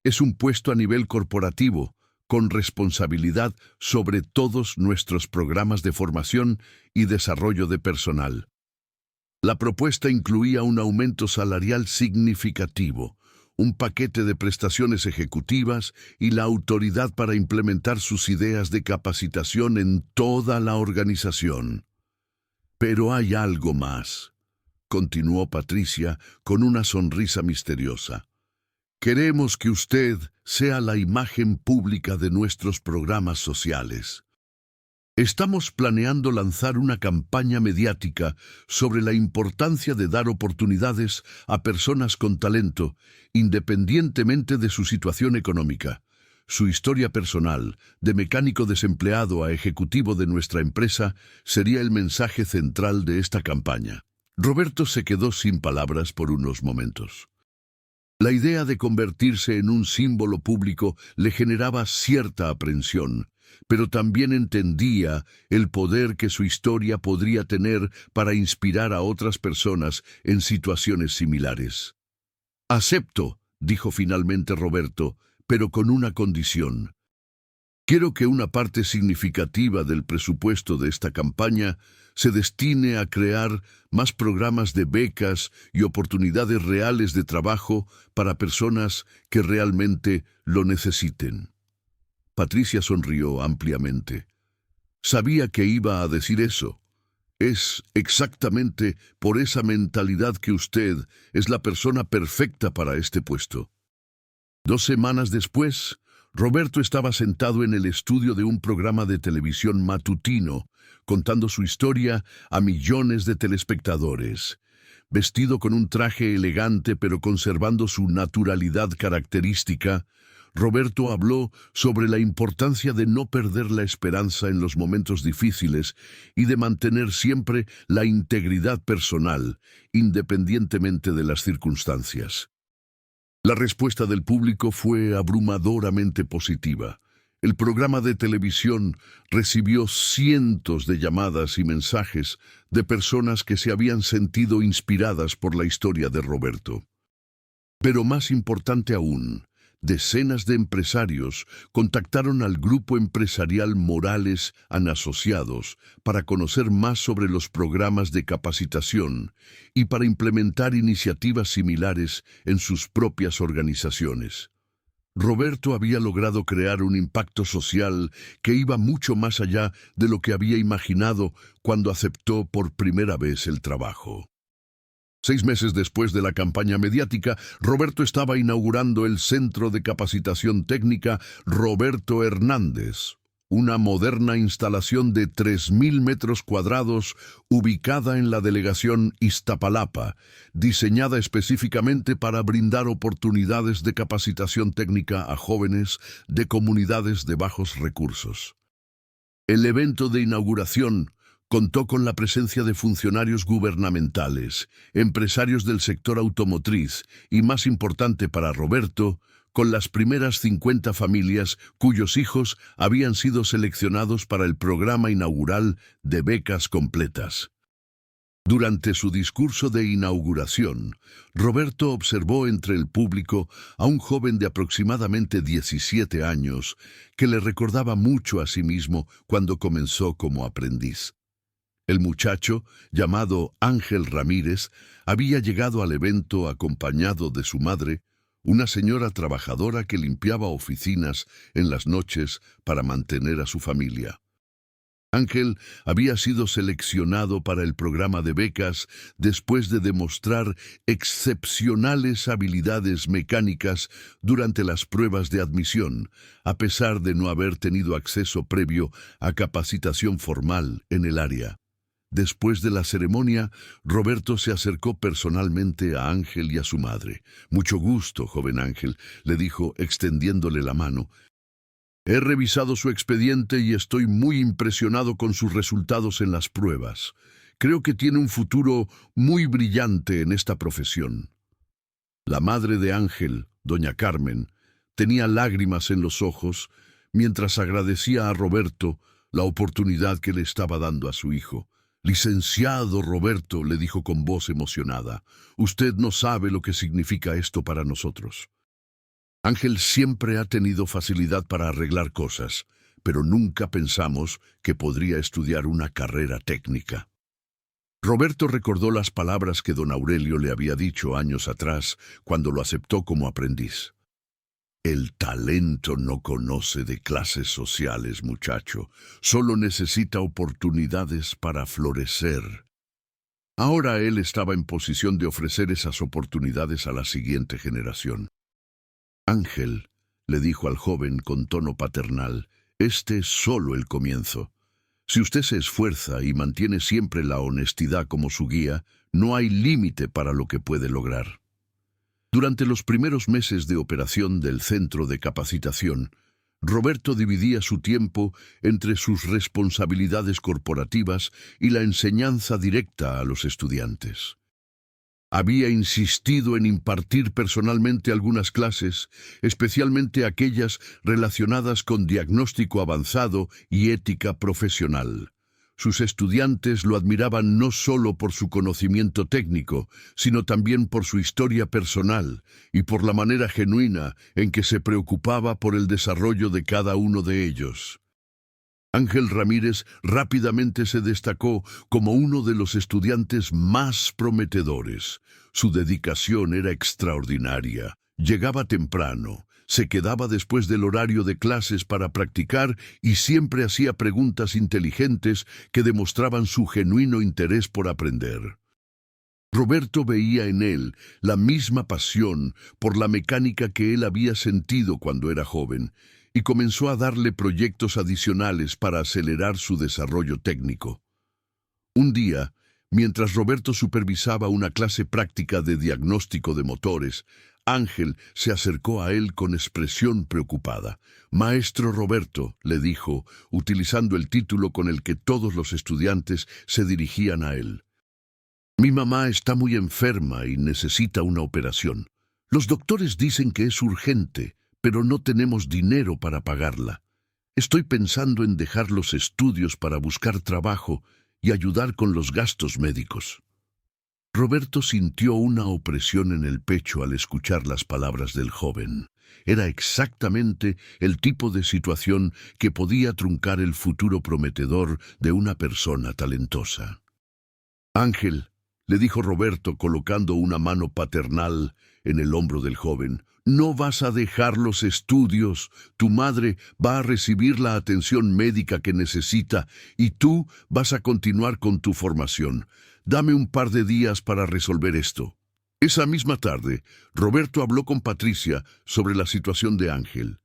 Es un puesto a nivel corporativo, con responsabilidad sobre todos nuestros programas de formación y desarrollo de personal». La propuesta incluía un aumento salarial significativo, un paquete de prestaciones ejecutivas y la autoridad para implementar sus ideas de capacitación en toda la organización. «Pero hay algo más», continuó Patricia con una sonrisa misteriosa. Queremos que usted sea la imagen pública de nuestros programas sociales. Estamos planeando lanzar una campaña mediática sobre la importancia de dar oportunidades a personas con talento, independientemente de su situación económica. Su historia personal, de mecánico desempleado a ejecutivo de nuestra empresa, sería el mensaje central de esta campaña. Roberto se quedó sin palabras por unos momentos. La idea de convertirse en un símbolo público le generaba cierta aprensión, pero también entendía el poder que su historia podría tener para inspirar a otras personas en situaciones similares. «Acepto», dijo finalmente Roberto, pero con una condición. «Quiero que una parte significativa del presupuesto de esta campaña se destine a crear más programas de becas y oportunidades reales de trabajo para personas que realmente lo necesiten». Patricia sonrió ampliamente. Sabía que iba a decir eso. Es exactamente por esa mentalidad que usted es la persona perfecta para este puesto. 2 semanas después, Roberto estaba sentado en el estudio de un programa de televisión matutino, contando su historia a millones de telespectadores. Vestido con un traje elegante pero conservando su naturalidad característica, Roberto habló sobre la importancia de no perder la esperanza en los momentos difíciles y de mantener siempre la integridad personal, independientemente de las circunstancias. La respuesta del público fue abrumadoramente positiva. El programa de televisión recibió cientos de llamadas y mensajes de personas que se habían sentido inspiradas por la historia de Roberto. Pero más importante aún, decenas de empresarios contactaron al grupo empresarial Morales & Asociados para conocer más sobre los programas de capacitación y para implementar iniciativas similares en sus propias organizaciones. Roberto había logrado crear un impacto social que iba mucho más allá de lo que había imaginado cuando aceptó por primera vez el trabajo. 6 meses después de la campaña mediática, Roberto estaba inaugurando el Centro de Capacitación Técnica Roberto Hernández, una moderna instalación de 3.000 metros cuadrados ubicada en la delegación Iztapalapa, diseñada específicamente para brindar oportunidades de capacitación técnica a jóvenes de comunidades de bajos recursos. El evento de inauguración contó con la presencia de funcionarios gubernamentales, empresarios del sector automotriz y, más importante para Roberto, con las primeras 50 familias cuyos hijos habían sido seleccionados para el programa inaugural de becas completas. Durante su discurso de inauguración, Roberto observó entre el público a un joven de aproximadamente 17 años que le recordaba mucho a sí mismo cuando comenzó como aprendiz. El muchacho, llamado Ángel Ramírez, había llegado al evento acompañado de su madre, una señora trabajadora que limpiaba oficinas en las noches para mantener a su familia. Ángel había sido seleccionado para el programa de becas después de demostrar excepcionales habilidades mecánicas durante las pruebas de admisión, a pesar de no haber tenido acceso previo a capacitación formal en el área. Después de la ceremonia, Roberto se acercó personalmente a Ángel y a su madre. «Mucho gusto, joven Ángel», le dijo, extendiéndole la mano. «He revisado su expediente y estoy muy impresionado con sus resultados en las pruebas. Creo que tiene un futuro muy brillante en esta profesión». La madre de Ángel, doña Carmen, tenía lágrimas en los ojos mientras agradecía a Roberto la oportunidad que le estaba dando a su hijo. «Licenciado Roberto», le dijo con voz emocionada, «usted no sabe lo que significa esto para nosotros». Ángel siempre ha tenido facilidad para arreglar cosas, pero nunca pensamos que podría estudiar una carrera técnica. Roberto recordó las palabras que don Aurelio le había dicho años atrás cuando lo aceptó como aprendiz. «El talento no conoce de clases sociales, muchacho. Solo necesita oportunidades para florecer». Ahora él estaba en posición de ofrecer esas oportunidades a la siguiente generación. Ángel, le dijo al joven con tono paternal, este es solo el comienzo. Si usted se esfuerza y mantiene siempre la honestidad como su guía, no hay límite para lo que puede lograr. Durante los primeros meses de operación del centro de capacitación, Roberto dividía su tiempo entre sus responsabilidades corporativas y la enseñanza directa a los estudiantes. Había insistido en impartir personalmente algunas clases, especialmente aquellas relacionadas con diagnóstico avanzado y ética profesional. Sus estudiantes lo admiraban no solo por su conocimiento técnico, sino también por su historia personal y por la manera genuina en que se preocupaba por el desarrollo de cada uno de ellos. Ángel Ramírez rápidamente se destacó como uno de los estudiantes más prometedores. Su dedicación era extraordinaria. Llegaba temprano, se quedaba después del horario de clases para practicar y siempre hacía preguntas inteligentes que demostraban su genuino interés por aprender. Roberto veía en él la misma pasión por la mecánica que él había sentido cuando era joven, y comenzó a darle proyectos adicionales para acelerar su desarrollo técnico. Un día, mientras Roberto supervisaba una clase práctica de diagnóstico de motores, Ángel se acercó a él con expresión preocupada. «Maestro Roberto», le dijo, utilizando el título con el que todos los estudiantes se dirigían a él. «Mi mamá está muy enferma y necesita una operación. Los doctores dicen que es urgente, pero no tenemos dinero para pagarla. Estoy pensando en dejar los estudios para buscar trabajo y ayudar con los gastos médicos». Roberto sintió una opresión en el pecho al escuchar las palabras del joven. Era exactamente el tipo de situación que podía truncar el futuro prometedor de una persona talentosa. «Ángel», le dijo Roberto colocando una mano paternal en el hombro del joven, «no vas a dejar los estudios. Tu madre va a recibir la atención médica que necesita y tú vas a continuar con tu formación. Dame un par de días para resolver esto». Esa misma tarde, Roberto habló con Patricia sobre la situación de Ángel.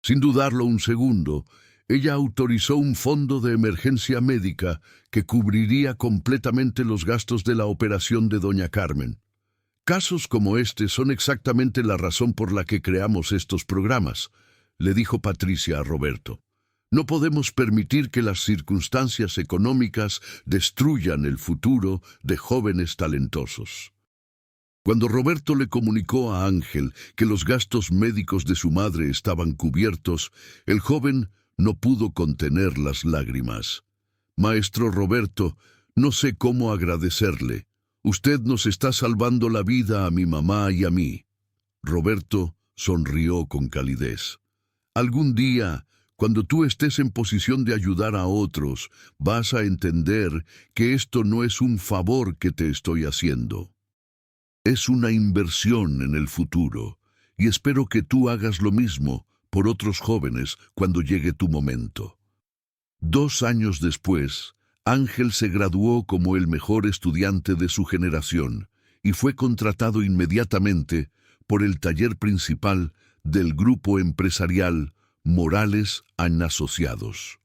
Sin dudarlo un segundo, ella autorizó un fondo de emergencia médica que cubriría completamente los gastos de la operación de doña Carmen. «Casos como este son exactamente la razón por la que creamos estos programas», le dijo Patricia a Roberto. «No podemos permitir que las circunstancias económicas destruyan el futuro de jóvenes talentosos». Cuando Roberto le comunicó a Ángel que los gastos médicos de su madre estaban cubiertos, el joven no pudo contener las lágrimas. «Maestro Roberto, no sé cómo agradecerle. Usted nos está salvando la vida a mi mamá y a mí». Roberto sonrió con calidez. «Algún día, cuando tú estés en posición de ayudar a otros, vas a entender que esto no es un favor que te estoy haciendo. Es una inversión en el futuro, y espero que tú hagas lo mismo por otros jóvenes cuando llegue tu momento». 2 años después, Ángel se graduó como el mejor estudiante de su generación y fue contratado inmediatamente por el taller principal del grupo empresarial Morales & Asociados.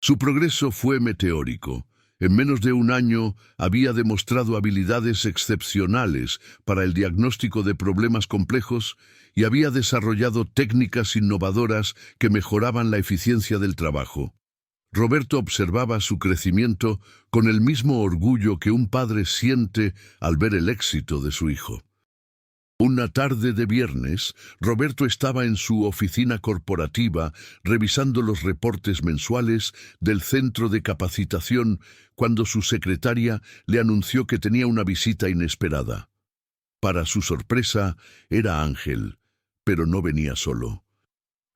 Su progreso fue meteórico. En menos de un año había demostrado habilidades excepcionales para el diagnóstico de problemas complejos y había desarrollado técnicas innovadoras que mejoraban la eficiencia del trabajo. Roberto observaba su crecimiento con el mismo orgullo que un padre siente al ver el éxito de su hijo. Una tarde de viernes, Roberto estaba en su oficina corporativa revisando los reportes mensuales del centro de capacitación cuando su secretaria le anunció que tenía una visita inesperada. Para su sorpresa, era Ángel, pero no venía solo.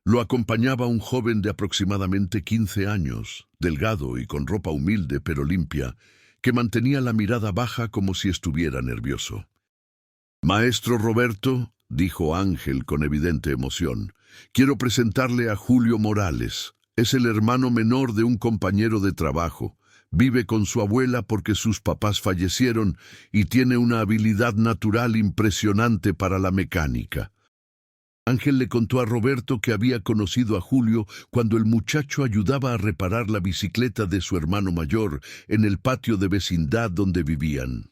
Lo acompañaba un joven de aproximadamente 15 años, delgado y con ropa humilde pero limpia, que mantenía la mirada baja como si estuviera nervioso. «Maestro Roberto», dijo Ángel con evidente emoción, «quiero presentarle a Julio Morales. Es el hermano menor de un compañero de trabajo. Vive con su abuela porque sus papás fallecieron y tiene una habilidad natural impresionante para la mecánica». Ángel le contó a Roberto que había conocido a Julio cuando el muchacho ayudaba a reparar la bicicleta de su hermano mayor en el patio de vecindad donde vivían.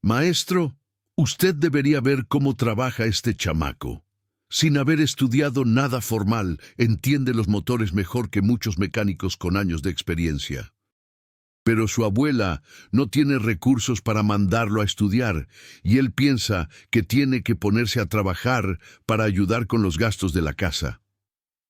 «Maestro, usted debería ver cómo trabaja este chamaco. Sin haber estudiado nada formal, entiende los motores mejor que muchos mecánicos con años de experiencia. Pero su abuela no tiene recursos para mandarlo a estudiar, y él piensa que tiene que ponerse a trabajar para ayudar con los gastos de la casa».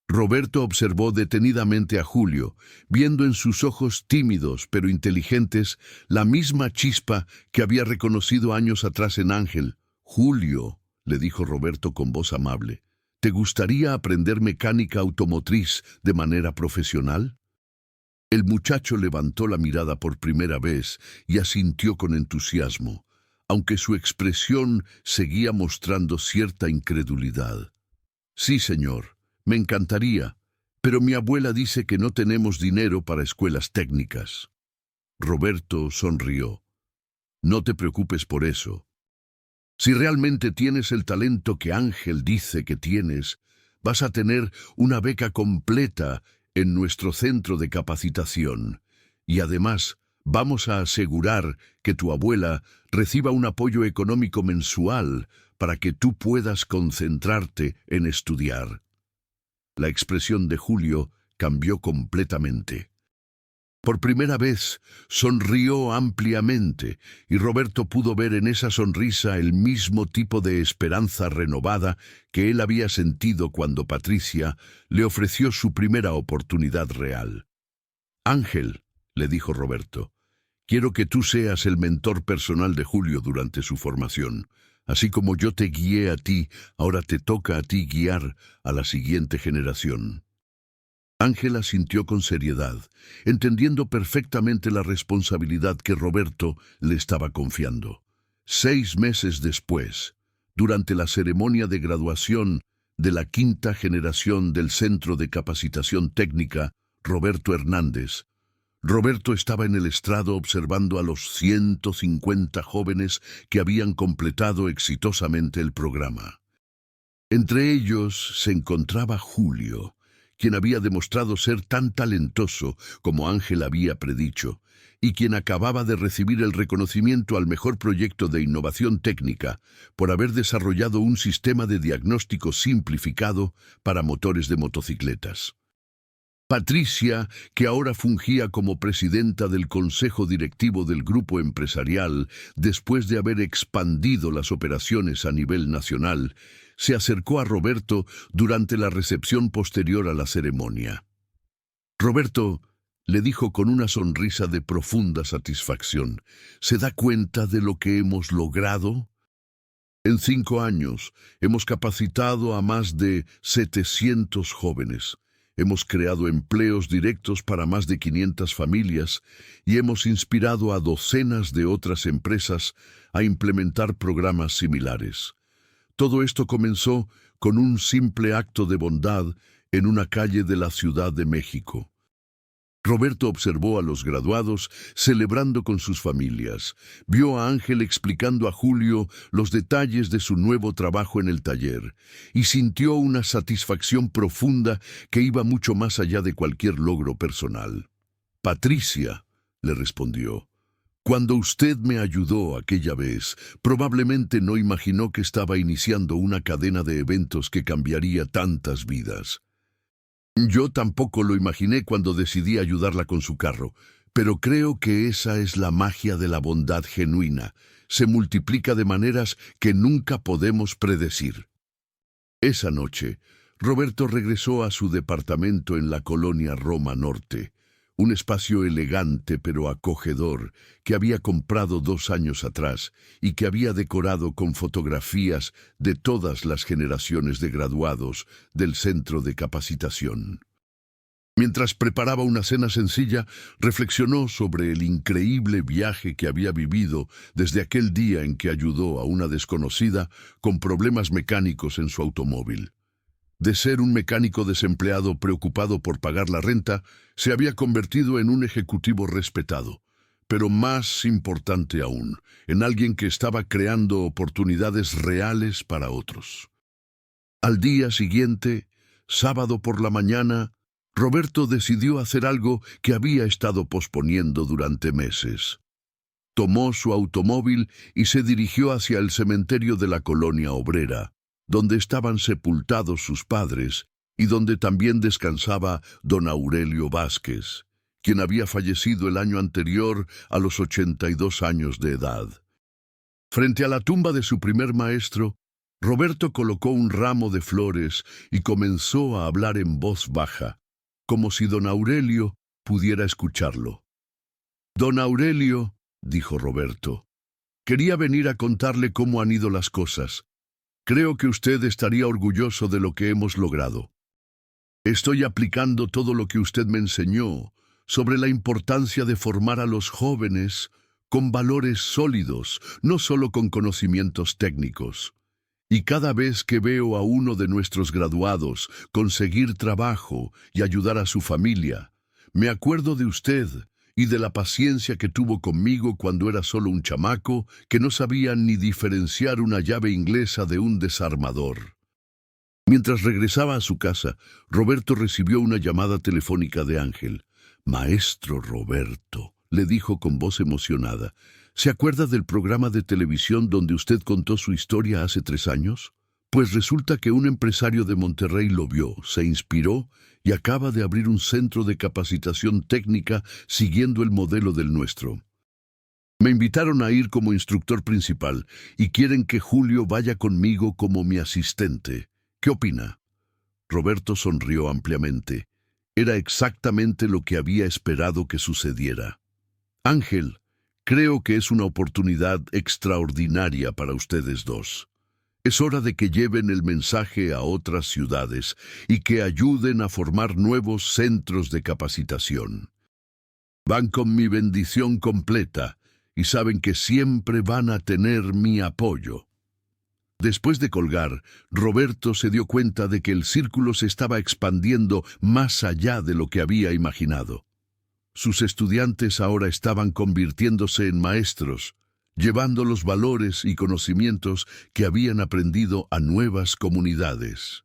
Roberto observó detenidamente a Julio, viendo en sus ojos tímidos pero inteligentes la misma chispa que había reconocido años atrás en Ángel. «Julio», le dijo Roberto con voz amable, «¿te gustaría aprender mecánica automotriz de manera profesional?». El muchacho levantó la mirada por primera vez y asintió con entusiasmo, aunque su expresión seguía mostrando cierta incredulidad. «Sí, señor. Me encantaría, pero mi abuela dice que no tenemos dinero para escuelas técnicas». Roberto sonrió. «No te preocupes por eso. Si realmente tienes el talento que Ángel dice que tienes, vas a tener una beca completa en nuestro centro de capacitación. Y además, vamos a asegurar que tu abuela reciba un apoyo económico mensual para que tú puedas concentrarte en estudiar». La expresión de Julio cambió completamente. Por primera vez, sonrió ampliamente, y Roberto pudo ver en esa sonrisa el mismo tipo de esperanza renovada que él había sentido cuando Patricia le ofreció su primera oportunidad real. «Ángel», le dijo Roberto, «quiero que tú seas el mentor personal de Julio durante su formación. Así como yo te guié a ti, ahora te toca a ti guiar a la siguiente generación». Ángela sintió con seriedad, entendiendo perfectamente la responsabilidad que Roberto le estaba confiando. 6 meses después, durante la ceremonia de graduación de la 5ª generación del Centro de Capacitación Técnica Roberto Hernández, Roberto estaba en el estrado observando a los 150 jóvenes que habían completado exitosamente el programa. Entre ellos se encontraba Julio, quien había demostrado ser tan talentoso como Ángel había predicho, y quien acababa de recibir el reconocimiento al mejor proyecto de innovación técnica por haber desarrollado un sistema de diagnóstico simplificado para motores de motocicletas. Patricia, que ahora fungía como presidenta del consejo directivo del grupo empresarial después de haber expandido las operaciones a nivel nacional, se acercó a Roberto durante la recepción posterior a la ceremonia. «Roberto», le dijo con una sonrisa de profunda satisfacción, «¿se da cuenta de lo que hemos logrado? En 5 años hemos capacitado a más de 700 jóvenes. Hemos creado empleos directos para más de 500 familias y hemos inspirado a docenas de otras empresas a implementar programas similares. Todo esto comenzó con un simple acto de bondad en una calle de la Ciudad de México». Roberto observó a los graduados celebrando con sus familias. Vio a Ángel explicando a Julio los detalles de su nuevo trabajo en el taller y sintió una satisfacción profunda que iba mucho más allá de cualquier logro personal. «Patricia», le respondió, «cuando usted me ayudó aquella vez, probablemente no imaginó que estaba iniciando una cadena de eventos que cambiaría tantas vidas. Yo tampoco lo imaginé cuando decidí ayudarla con su carro, pero creo que esa es la magia de la bondad genuina. Se multiplica de maneras que nunca podemos predecir». Esa noche, Roberto regresó a su departamento en la colonia Roma Norte, un espacio elegante pero acogedor que había comprado 2 años atrás y que había decorado con fotografías de todas las generaciones de graduados del centro de capacitación. Mientras preparaba una cena sencilla, reflexionó sobre el increíble viaje que había vivido desde aquel día en que ayudó a una desconocida con problemas mecánicos en su automóvil. De ser un mecánico desempleado preocupado por pagar la renta, se había convertido en un ejecutivo respetado, pero más importante aún, en alguien que estaba creando oportunidades reales para otros. Al día siguiente, sábado por la mañana, Roberto decidió hacer algo que había estado posponiendo durante meses. Tomó su automóvil y se dirigió hacia el cementerio de la colonia obrera, donde estaban sepultados sus padres y donde también descansaba don Aurelio Vázquez, quien había fallecido el año anterior a los 82 años de edad. Frente a la tumba de su primer maestro, Roberto colocó un ramo de flores y comenzó a hablar en voz baja, como si don Aurelio pudiera escucharlo. «Don Aurelio», dijo Roberto, «quería venir a contarle cómo han ido las cosas. Creo que usted estaría orgulloso de lo que hemos logrado. Estoy aplicando todo lo que usted me enseñó sobre la importancia de formar a los jóvenes con valores sólidos, no solo con conocimientos técnicos. Y cada vez que veo a uno de nuestros graduados conseguir trabajo y ayudar a su familia, me acuerdo de usted y de la paciencia que tuvo conmigo cuando era solo un chamaco que no sabía ni diferenciar una llave inglesa de un desarmador». Mientras regresaba a su casa, Roberto recibió una llamada telefónica de Ángel. «Maestro Roberto», le dijo con voz emocionada, «¿se acuerda del programa de televisión donde usted contó su historia hace 3 años? Pues resulta que un empresario de Monterrey lo vio, se inspiró y acaba de abrir un centro de capacitación técnica siguiendo el modelo del nuestro. Me invitaron a ir como instructor principal y quieren que Julio vaya conmigo como mi asistente. ¿Qué opina?» Roberto sonrió ampliamente. Era exactamente lo que había esperado que sucediera. «Ángel, creo que es una oportunidad extraordinaria para ustedes dos. Es hora de que lleven el mensaje a otras ciudades y que ayuden a formar nuevos centros de capacitación. Van con mi bendición completa y saben que siempre van a tener mi apoyo». Después de colgar, Roberto se dio cuenta de que el círculo se estaba expandiendo más allá de lo que había imaginado. Sus estudiantes ahora estaban convirtiéndose en maestros, llevando los valores y conocimientos que habían aprendido a nuevas comunidades.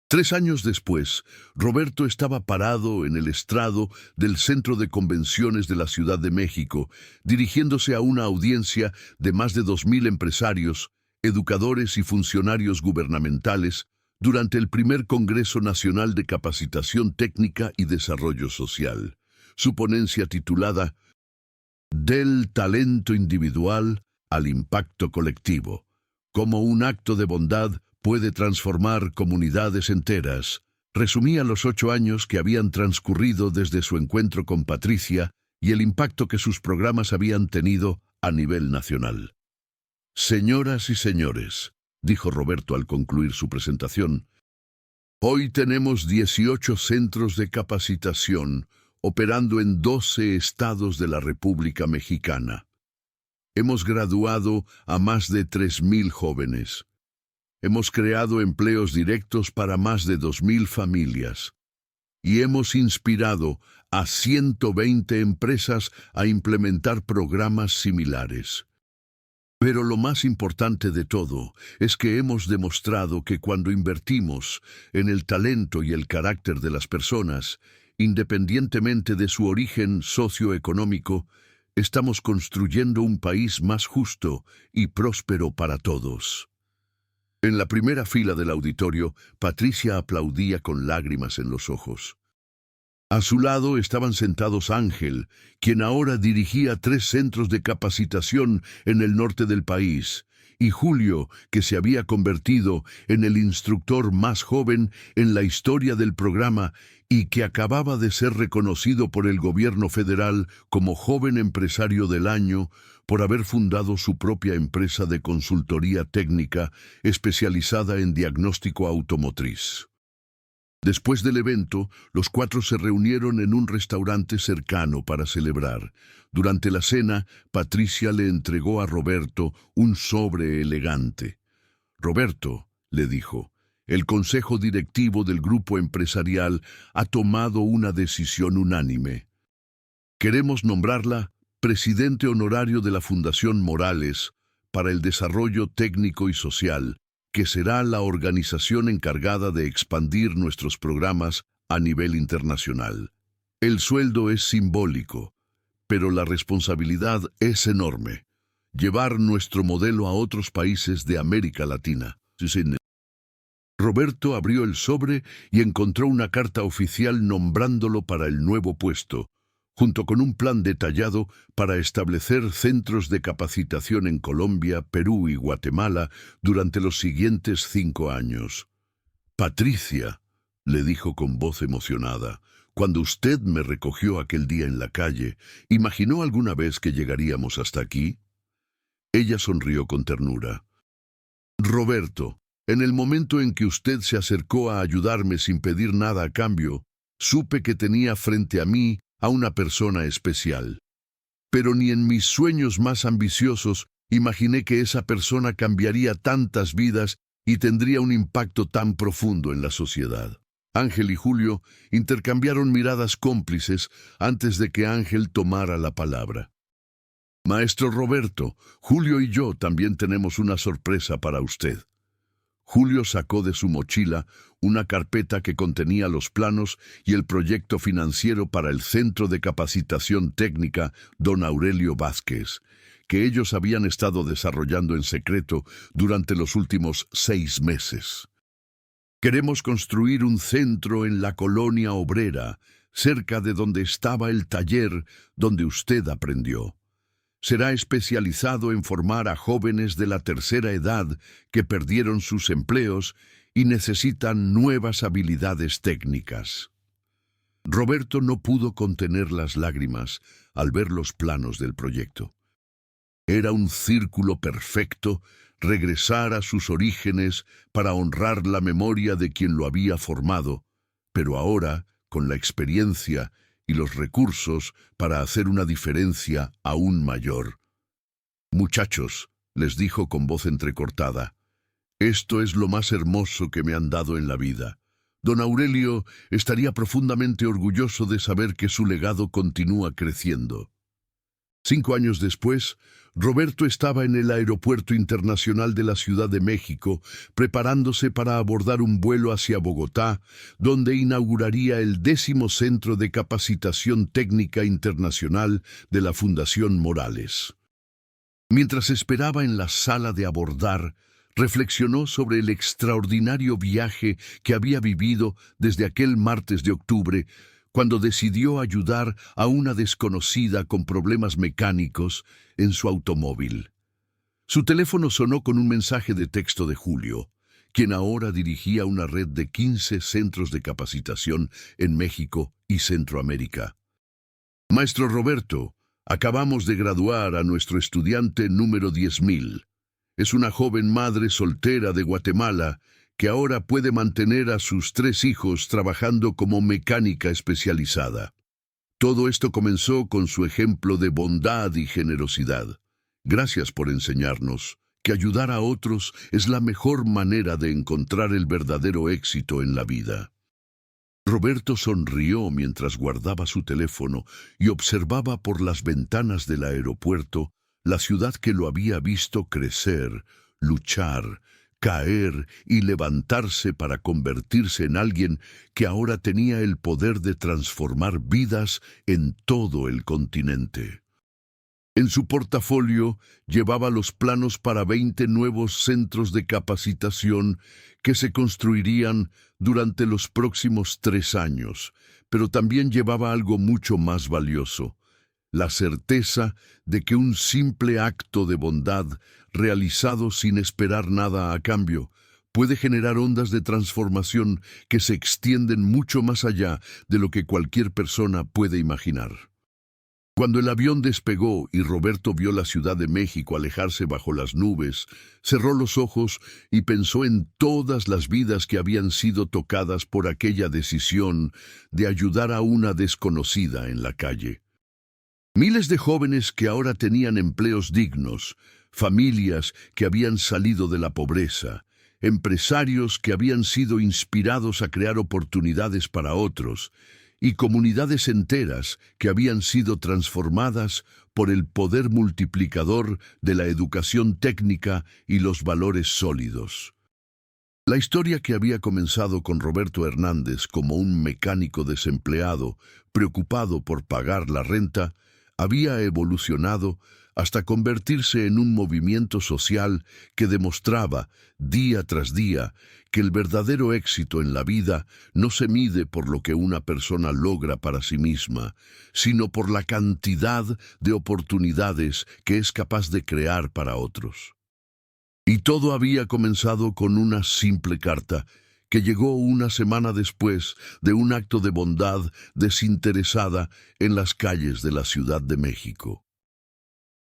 3 años después, Roberto estaba parado en el estrado del Centro de Convenciones de la Ciudad de México, dirigiéndose a una audiencia de más de 2,000 empresarios, educadores y funcionarios gubernamentales durante el primer Congreso Nacional de Capacitación Técnica y Desarrollo Social. Su ponencia titulada «Del talento individual al impacto colectivo, cómo un acto de bondad puede transformar comunidades enteras», resumía los 8 años que habían transcurrido desde su encuentro con Patricia y el impacto que sus programas habían tenido a nivel nacional. «Señoras y señores», dijo Roberto al concluir su presentación, «hoy tenemos 18 centros de capacitación operando en 12 estados de la República Mexicana. Hemos graduado a más de 3,000 jóvenes. Hemos creado empleos directos para más de 2,000 familias. Y hemos inspirado a 120 empresas a implementar programas similares. Pero lo más importante de todo es que hemos demostrado que cuando invertimos en el talento y el carácter de las personas, independientemente de su origen socioeconómico, estamos construyendo un país más justo y próspero para todos». En la primera fila del auditorio, Patricia aplaudía con lágrimas en los ojos. A su lado estaban sentados Ángel, quien ahora dirigía 3 centros de capacitación en el norte del país, y Julio, que se había convertido en el instructor más joven en la historia del programa y que acababa de ser reconocido por el gobierno federal como Joven Empresario del Año por haber fundado su propia empresa de consultoría técnica especializada en diagnóstico automotriz. Después del evento, los 4 se reunieron en un restaurante cercano para celebrar. Durante la cena, Patricia le entregó a Roberto un sobre elegante. «Roberto», le dijo, «el consejo directivo del grupo empresarial ha tomado una decisión unánime. Queremos nombrarla presidente honorario de la Fundación Morales para el Desarrollo Técnico y Social, que será la organización encargada de expandir nuestros programas a nivel internacional. El sueldo es simbólico, pero la responsabilidad es enorme. Llevar nuestro modelo a otros países de América Latina. Roberto abrió el sobre y encontró una carta oficial nombrándolo para el nuevo puesto, junto con un plan detallado para establecer centros de capacitación en Colombia, Perú y Guatemala durante los siguientes 5 años. «Patricia», le dijo con voz emocionada, «cuando usted me recogió aquel día en la calle, ¿imaginó alguna vez que llegaríamos hasta aquí?» Ella sonrió con ternura. «Roberto, en el momento en que usted se acercó a ayudarme sin pedir nada a cambio, supe que tenía frente a mí a una persona especial. Pero ni en mis sueños más ambiciosos imaginé que esa persona cambiaría tantas vidas y tendría un impacto tan profundo en la sociedad». Ángel y Julio intercambiaron miradas cómplices antes de que Ángel tomara la palabra. «Maestro Roberto, Julio y yo también tenemos una sorpresa para usted». Julio sacó de su mochila una carpeta que contenía los planos y el proyecto financiero para el Centro de Capacitación Técnica Don Aurelio Vázquez, que ellos habían estado desarrollando en secreto durante los últimos 6 meses. «Queremos construir un centro en la colonia obrera, cerca de donde estaba el taller donde usted aprendió. Será especializado en formar a jóvenes de la tercera edad que perdieron sus empleos y necesitan nuevas habilidades técnicas». Roberto no pudo contener las lágrimas al ver los planos del proyecto. Era un círculo perfecto, regresar a sus orígenes para honrar la memoria de quien lo había formado, pero ahora, con la experiencia y los recursos para hacer una diferencia aún mayor. «Muchachos», les dijo con voz entrecortada, «esto es lo más hermoso que me han dado en la vida. Don Aurelio estaría profundamente orgulloso de saber que su legado continúa creciendo». 5 años después, Roberto estaba en el Aeropuerto Internacional de la Ciudad de México, preparándose para abordar un vuelo hacia Bogotá, donde inauguraría el 10º Centro de Capacitación Técnica Internacional de la Fundación Morales. Mientras esperaba en la sala de abordar, reflexionó sobre el extraordinario viaje que había vivido desde aquel martes de octubre, cuando decidió ayudar a una desconocida con problemas mecánicos en su automóvil. Su teléfono sonó con un mensaje de texto de Julio, quien ahora dirigía una red de 15 centros de capacitación en México y Centroamérica. «Maestro Roberto, acabamos de graduar a nuestro estudiante número 10.000. Es una joven madre soltera de Guatemala que ahora puede mantener a sus 3 hijos trabajando como mecánica especializada. Todo esto comenzó con su ejemplo de bondad y generosidad. Gracias por enseñarnos que ayudar a otros es la mejor manera de encontrar el verdadero éxito en la vida». Roberto sonrió mientras guardaba su teléfono y observaba por las ventanas del aeropuerto la ciudad que lo había visto crecer, luchar, caer y levantarse para convertirse en alguien que ahora tenía el poder de transformar vidas en todo el continente. En su portafolio llevaba los planos para 20 nuevos centros de capacitación que se construirían durante los próximos 3 años, pero también llevaba algo mucho más valioso: la certeza de que un simple acto de bondad, realizado sin esperar nada a cambio, puede generar ondas de transformación que se extienden mucho más allá de lo que cualquier persona puede imaginar. Cuando el avión despegó y Roberto vio la Ciudad de México alejarse bajo las nubes, cerró los ojos y pensó en todas las vidas que habían sido tocadas por aquella decisión de ayudar a una desconocida en la calle. Miles de jóvenes que ahora tenían empleos dignos, familias que habían salido de la pobreza, empresarios que habían sido inspirados a crear oportunidades para otros, y comunidades enteras que habían sido transformadas por el poder multiplicador de la educación técnica y los valores sólidos. La historia que había comenzado con Roberto Hernández como un mecánico desempleado, preocupado por pagar la renta, había evolucionado hasta convertirse en un movimiento social que demostraba, día tras día, que el verdadero éxito en la vida no se mide por lo que una persona logra para sí misma, sino por la cantidad de oportunidades que es capaz de crear para otros. Y todo había comenzado con una simple carta que llegó una semana después de un acto de bondad desinteresada en las calles de la Ciudad de México.